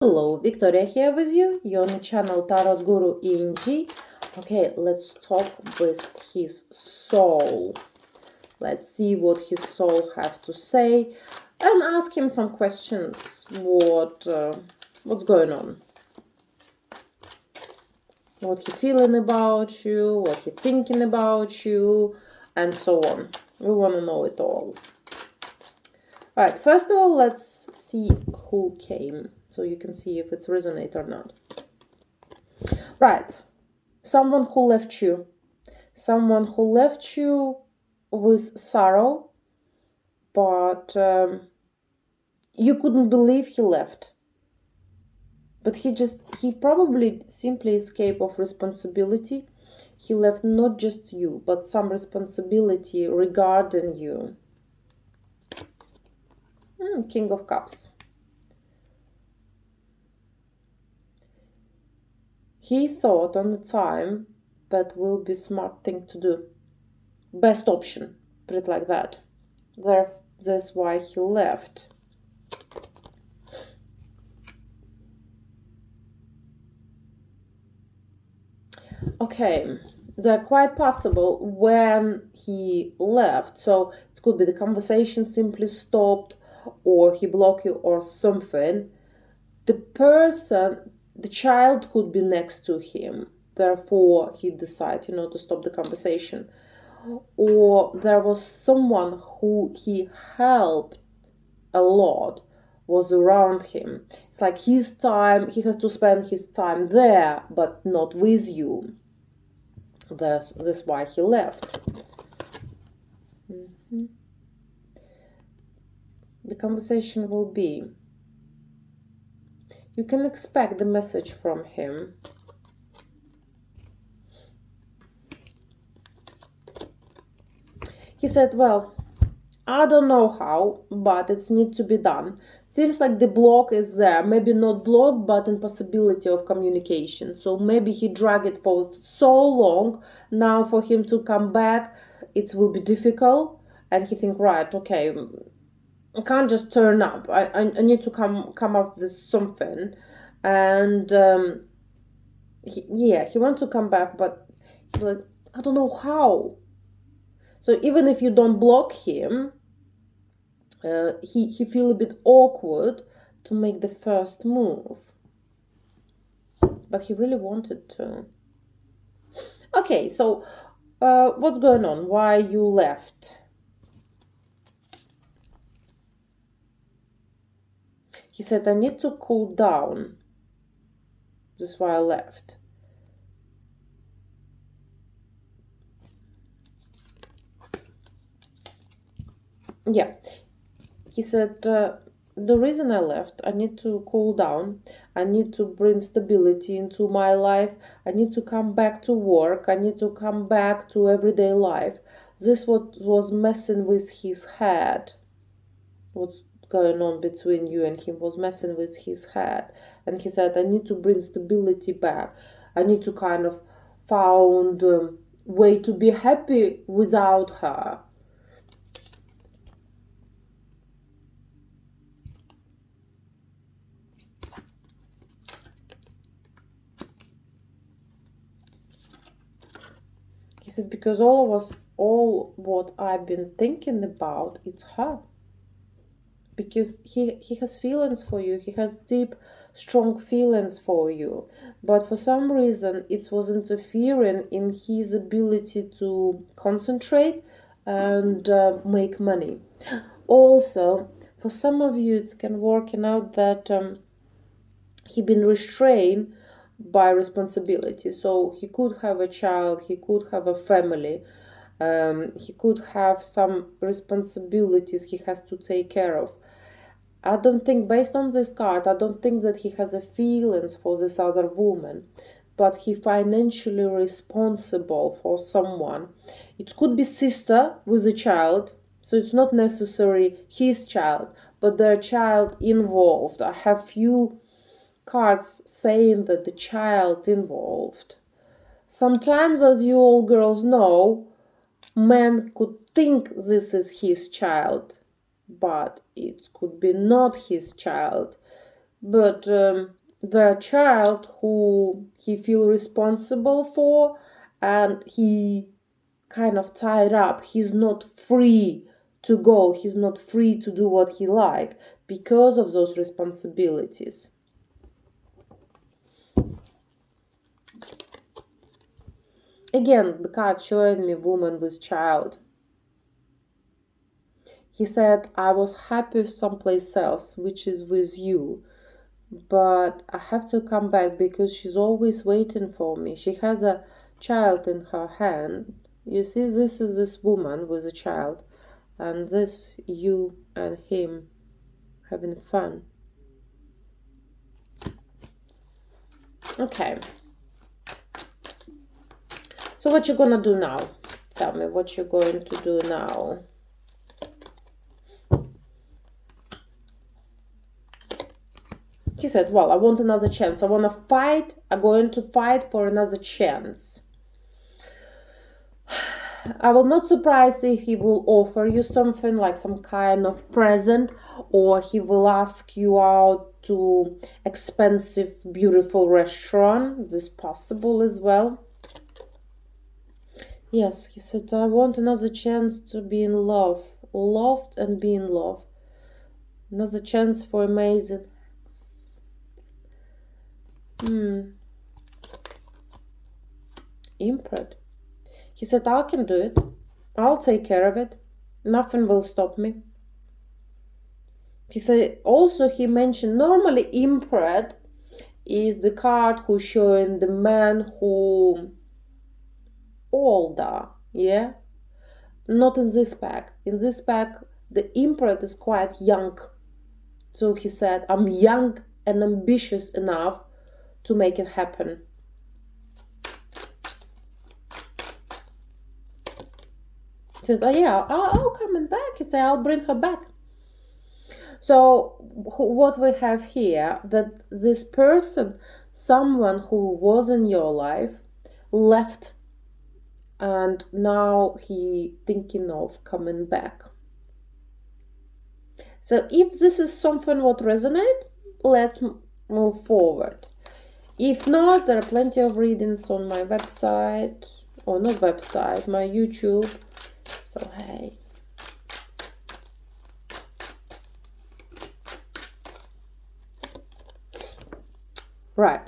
Hello, Victoria here with you. You're on the channel Tarot Guru Eng. Okay, let's talk with his soul. Let's see what his soul have to say and ask him some questions. What's going on? What he feeling about you? What he thinking about you? And so on. We want to know it all. Right, first of all, let's see who came, so you can see if it's resonate or not. Right, someone who left you. Someone who left you with sorrow, but you couldn't believe he left. But he probably simply escaped of responsibility. He left not just you, but some responsibility regarding you. King of Cups. He thought on the time that will be smart thing to do. Best option, put it like that. That's why he left. Okay, they're quite possible when he left. So it could be the conversation simply stopped, or he blocked you, or something. The child could be next to him. Therefore, he decided, to stop the conversation. Or there was someone who he helped a lot was around him. It's like his time, he has to spend his time there, but not with you. That's why he left. The conversation will be, you can expect the message from him. He said, well, I don't know how, but it's need to be done. Seems like the block is there. Maybe not block, but impossibility of communication. So maybe he dragged it for so long. Now for him to come back, it will be difficult. And he think, right, okay, I can't just turn up. I need to come up with something. And he want to come back, but he's like, I don't know how. So even if you don't block him, he feel a bit awkward to make the first move. But he really wanted to. Okay, so what's going on? Why you left? He said, I need to cool down. That's why I left. Yeah. He said, the reason I left, I need to cool down. I need to bring stability into my life. I need to come back to work. I need to come back to everyday life. This what was messing with his head. What's going on between you and him was messing with his head. And he said, I need to bring stability back. I need to kind of found a way to be happy without her. He said, because all what I've been thinking about, it's her. Because he has feelings for you, he has deep, strong feelings for you. But for some reason, it was interfering in his ability to concentrate and make money. Also, for some of you, it can work out that he been restrained by responsibility. So he could have a child, he could have a family, he could have some responsibilities he has to take care of. I don't think, based on this card, I don't think that he has a feelings for this other woman, but he financially responsible for someone. It could be sister with a child, so it's not necessarily his child, but their child involved. I have few cards saying that the child involved. Sometimes, as you all girls know, man could think this is his child, but it could be not his child. but the child who he feel responsible for, and he kind of tied up. He's not free to go. He's not free to do what he like because of those responsibilities. Again, the card showing me woman with child. He said, I was happy someplace else, which is with you. But I have to come back because she's always waiting for me. She has a child in her hand. You see, this is this woman with a child. And this, you and him having fun. Okay. So what you gonna do now? Tell me what you're going to do now. He said, well, I want another chance. I want to fight. I'm going to fight for another chance. I will not surprise if he will offer you something like some kind of present, or he will ask you out to expensive, beautiful restaurant. This is possible as well. Yes, he said, I want another chance to be in love. Loved and be in love. Another chance for amazing. Imprint. He said, I can do it. I'll take care of it. Nothing will stop me. He said, also he mentioned, normally imprint is the card who's showing the man who older, yeah? Not in this pack. In this pack, the imprint is quite young. So he said, I'm young and ambitious enough to make it happen. He said, oh yeah, I'll come back. He said, I'll bring her back. So what we have here, that this person, someone who was in your life, left, and now he thinking of coming back. So if this is something what resonate, let's move forward. If not, there are plenty of readings on my website, or not website, my YouTube. So hey. Right.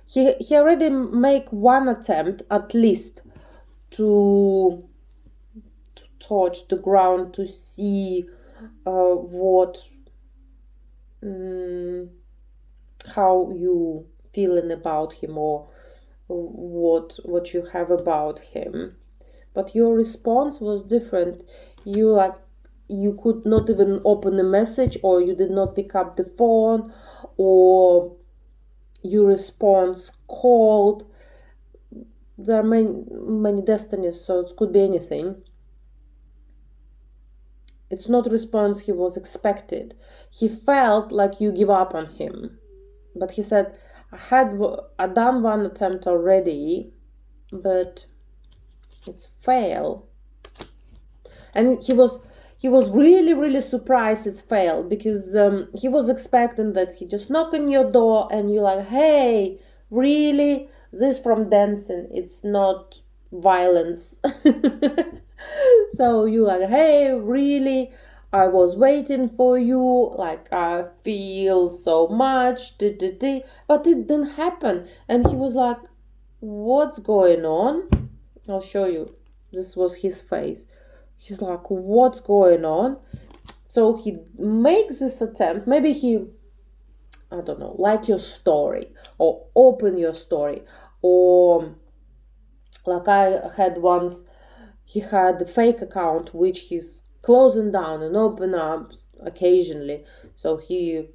He already make one attempt at least to touch the ground, to see what how you feeling about him, or what you have about him. But your response was different. You could not even open a message, or you did not pick up the phone, or your response cold. There are many destinies, so it could be anything. It's not response he was expected. He felt like you give up on him. But he said, I done one attempt already, but it's fail. And he was really, really surprised it's failed, because he was expecting that he just knock on your door and you're like, hey, really? This from dancing, it's not violence. So you're like, hey, really? I was waiting for you, like I feel so much, but it didn't happen. And he was like, what's going on? I'll show you. This was his face. He's like, what's going on? So he makes this attempt. Maybe he, I don't know, like your story, or open your story, or like I had once, he had a fake account which he's closing down and open up occasionally. So he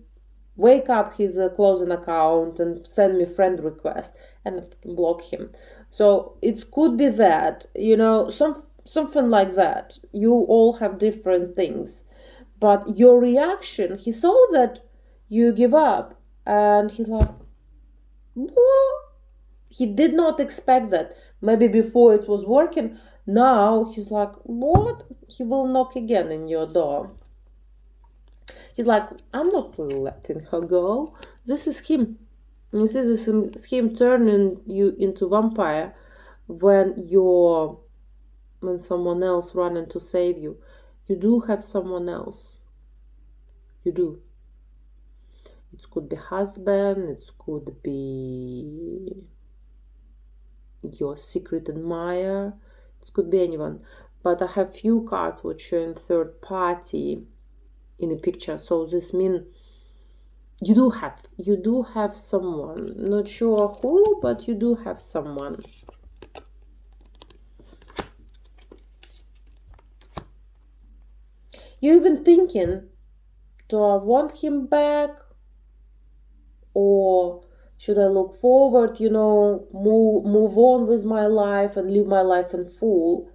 wake up his closing account and send me friend request, and I can block him. So it could be that, something like that. You all have different things, but your reaction, he saw that you give up, and he's like, what? he did not expect that. Maybe before it was working, now he's like, what? He will knock again in your door. He's like, I'm not letting her go. This is him. This is him turning you into vampire when someone else running to save you. You do have someone else. You do. It could be husband, it could be your secret admirer, it could be anyone. But I have few cards which show in third party in the picture, so this means you do have someone. Not sure who, but you do have someone. You're even thinking, do I want him back, or should I look forward, move on with my life and live my life in full?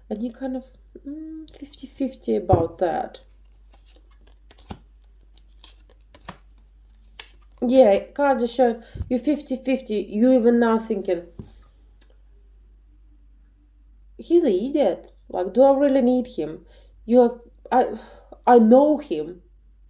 And you kind of 50-50 about that. Yeah, cards are showing you 50-50. You even now thinking, he's an idiot. Like, do I really need him? I know him.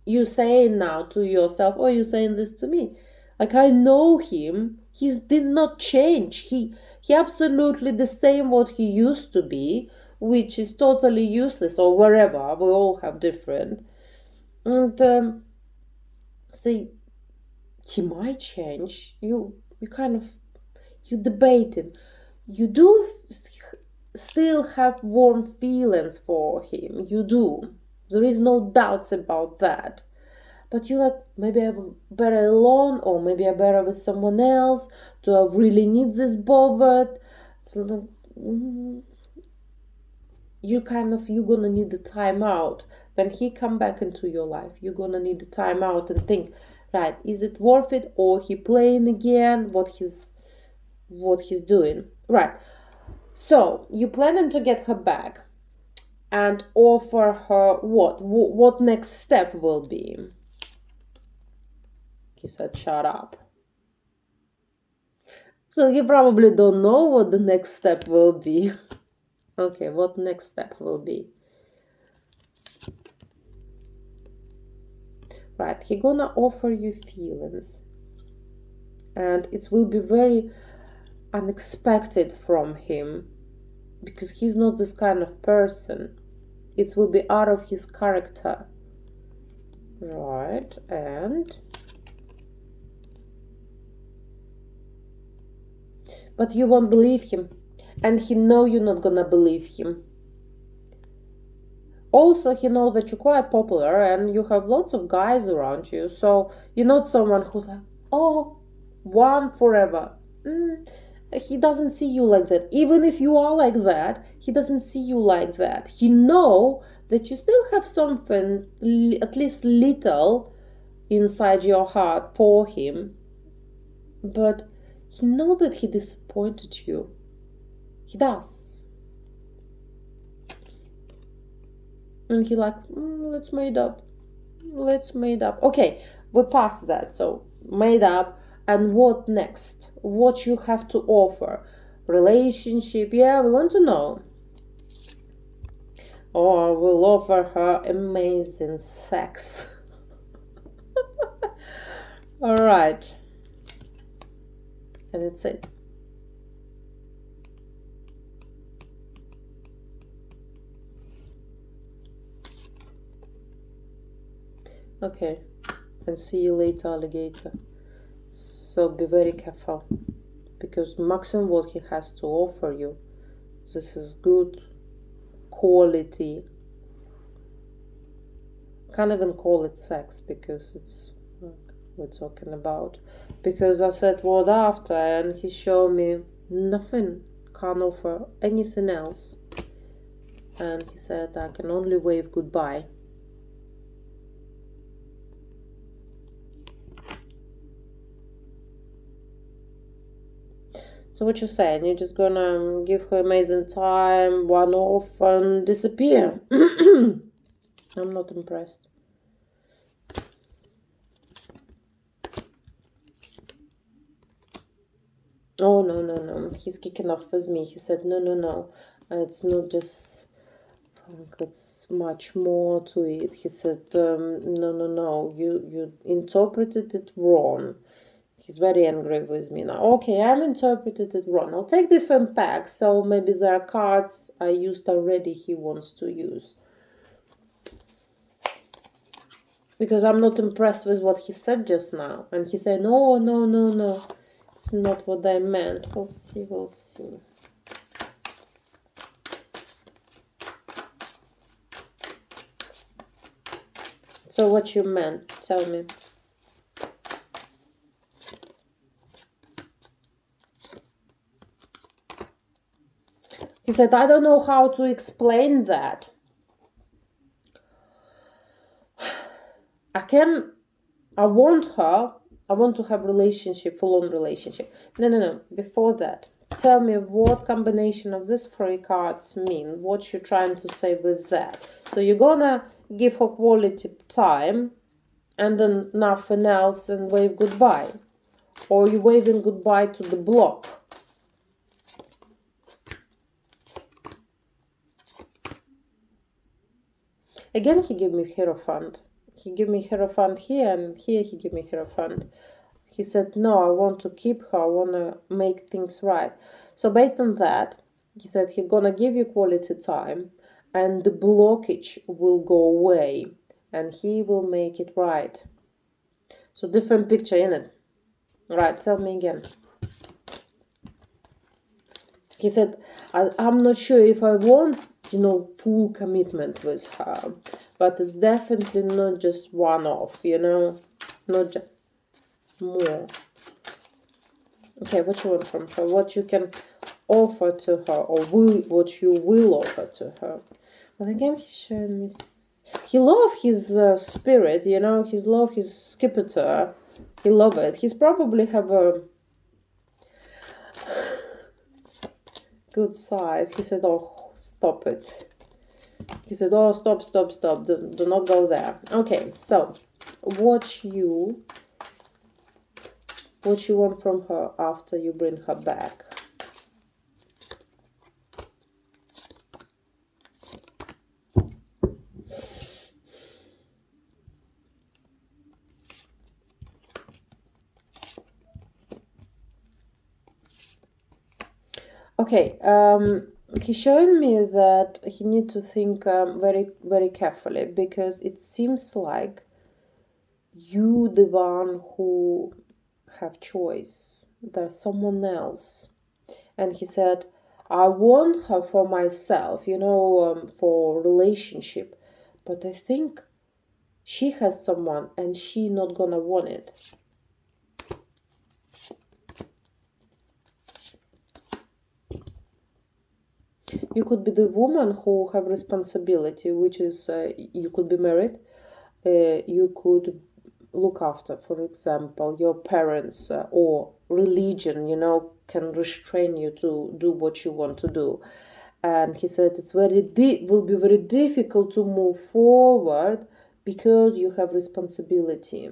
You saying now to yourself, or you saying this to me? Like, I know him. He did not change. He absolutely the same what he used to be, which is totally useless, or wherever. We all have different. And see, he might change. You debating. You do still have warm feelings for him. You do. There is no doubts about that. But you're like, maybe I'm better alone, or maybe I'm better with someone else. Do I really need this bothered? So you're gonna need the time out. When he come back into your life, you're gonna need the time out and think, right, is it worth it, or he playing again what he's doing? Right. So you're planning to get her back and offer her what? What next step will be? He said, shut up. So you probably don't know what the next step will be. Okay, what next step will be? Right, he gonna offer you feelings. And it will be very unexpected from him, because he's not this kind of person. It will be out of his character. Right, but you won't believe him, and he know you're not gonna believe him. Also, he know that you're quite popular and you have lots of guys around you, so you're not someone who's like, oh, one forever. He doesn't see you like that. Even if you are like that, he doesn't see you like that. He know that you still have something, at least little, inside your heart for him, but he know that he disappointed you. He does. And he like, let's made up. Okay, we passed that. So made up. And what next? What you have to offer? Relationship? Yeah, we want to know. Or we'll offer her amazing sex. All right. And that's it. Okay. And see you later, alligator. So be very careful, because maximum what he has to offer you, this is good quality. Can't even call it sex, because it's we're talking about. Because I said what after, and he showed me nothing, can't offer anything else. And he said I can only wave goodbye. So what you saying? You're just gonna give her amazing time, one off, and disappear? I'm not impressed. Oh, no, no, no. He's kicking off with me. He said, no, no, no. It's not just, it's much more to it. He said, no, no, no. You interpreted it wrong. He's very angry with me now. Okay, I'm interpreted it wrong. I'll take different packs. So maybe there are cards I used already he wants to use. Because I'm not impressed with what he said just now. And he said, no, no, no, no. It's not what I meant. We'll see, we'll see. So what you meant? Tell me. He said, I don't know how to explain that. I want her. I want to have relationship, full-on relationship. No, no, no. Before that, tell me what combination of these three cards mean. What you're trying to say with that. So you're gonna give her quality time and then nothing else and wave goodbye. Or you're waving goodbye to the block. Again, he gave me Hierophant. He gave me Hierophant here, and here he gave me Hierophant. He said, no, I want to keep her. I want to make things right. So based on that, he said he's going to give you quality time, and the blockage will go away, and he will make it right. So different picture, innit? Right, tell me again. He said, I'm not sure if I want, full commitment with her. But it's definitely not just one-off, Not just more. Okay, what you want from her? What you can offer to her, or what you will offer to her. But again, he's showing me... He loves his spirit, he loves his skipper. He loves it. He's probably have a good size. He said, oh, stop it. He said, oh, stop. Do not go there. Okay, so what you want from her after you bring her back? Okay, he's showing me that he need to think very, very carefully, because it seems like you the one who have choice. There's someone else. And he said, I want her for myself, for relationship. But I think she has someone and she not gonna want it. You could be the woman who have responsibility, which is you could be married. You could look after, for example, your parents, or religion, can restrain you to do what you want to do. And he said it's will be very difficult to move forward because you have responsibility.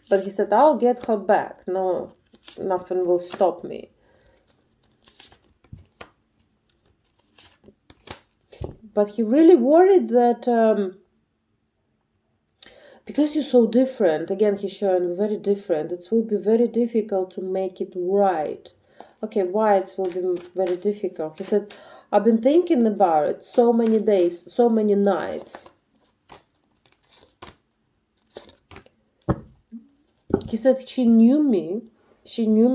But he said, I'll get her back. No, nothing will stop me. But he really worried that because you're so different, again, he's showing very different, it will be very difficult to make it right. Okay, why it will be very difficult? He said, I've been thinking about it so many days, so many nights. He said she knew me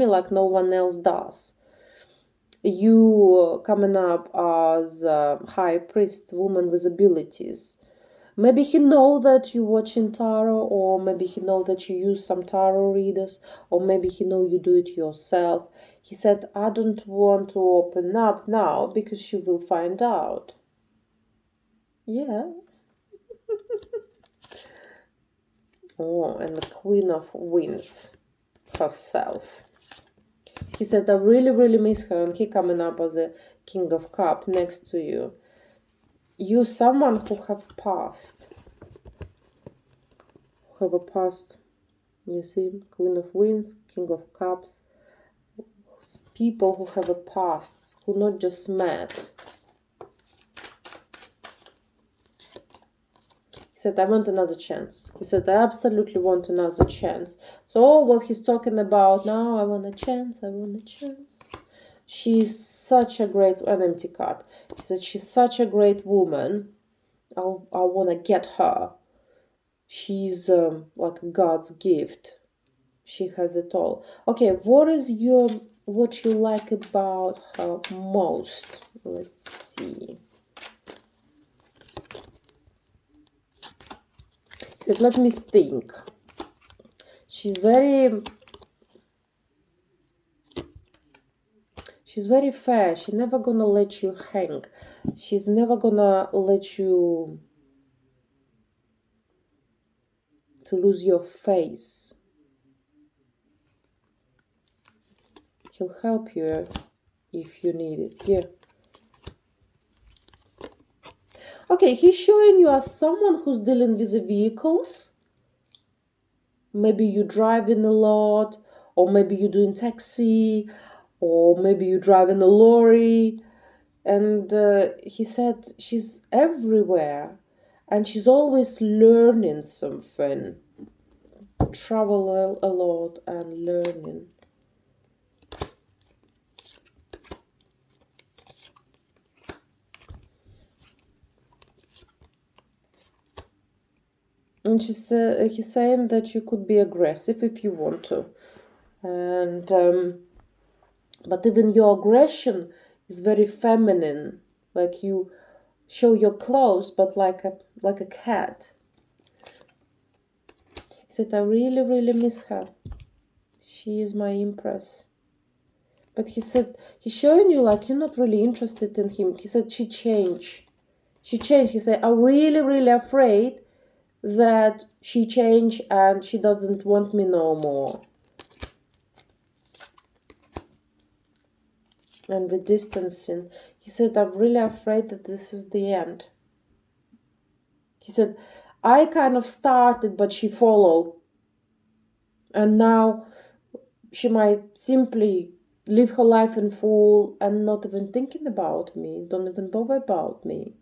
like no one else does. You coming up as a high priest, woman with abilities. Maybe he know that you watching tarot, or maybe he know that you use some tarot readers, or maybe he know you do it yourself. He said, I don't want to open up now because she will find out. Yeah. Oh, and the Queen of Wands herself. He said, I really, really miss her, and he coming up as a King of Cups next to you. You someone who have passed. Who have a past. You see, Queen of Wands, King of Cups, people who have a past, who not just met. He said, I want another chance. He said, I absolutely want another chance. So what he's talking about now, I want a chance, I want a chance. She's such a great, an empty card. He said, she's such a great woman. I want to get her. She's like God's gift. She has it all. Okay, what you like about her most? Let's see. He said, let me think. She's very fair. She's never gonna let you hang. She's never gonna let you to lose your face. He'll help you if you need it. Yeah. Okay, he's showing you as someone who's dealing with the vehicles. Maybe you're driving a lot, or maybe you're doing taxi, or maybe you're driving a lorry. And he said she's everywhere, and she's always learning something. Travel a lot and learning. And he's saying that you could be aggressive if you want to. And but even your aggression is very feminine. Like you show your claws, but like a cat. He said, I really, really miss her. She is my empress. But he said, he's showing you like you're not really interested in him. He said, she changed. She changed. He said, I'm really, really afraid that she changed and she doesn't want me no more. And the distancing. He said, I'm really afraid that this is the end. He said, I kind of started, but she followed. And now she might simply live her life in full and not even thinking about me, don't even bother about me.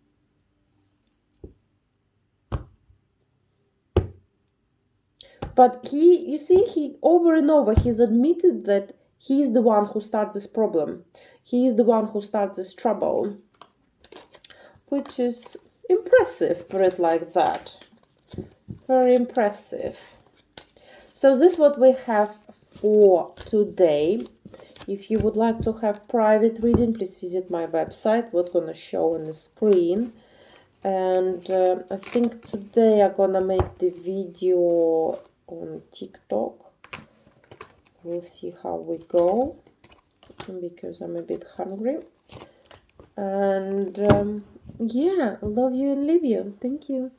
But you see, he over and over, he's admitted that he's the one who starts this problem. He is the one who starts this trouble. Which is impressive, put it like that. Very impressive. So this is what we have for today. If you would like to have private reading, please visit my website. What's gonna show on the screen. And I think today I'm gonna make the video on TikTok. We'll see how we go, because I'm a bit hungry. And yeah, love you and leave you. Thank you.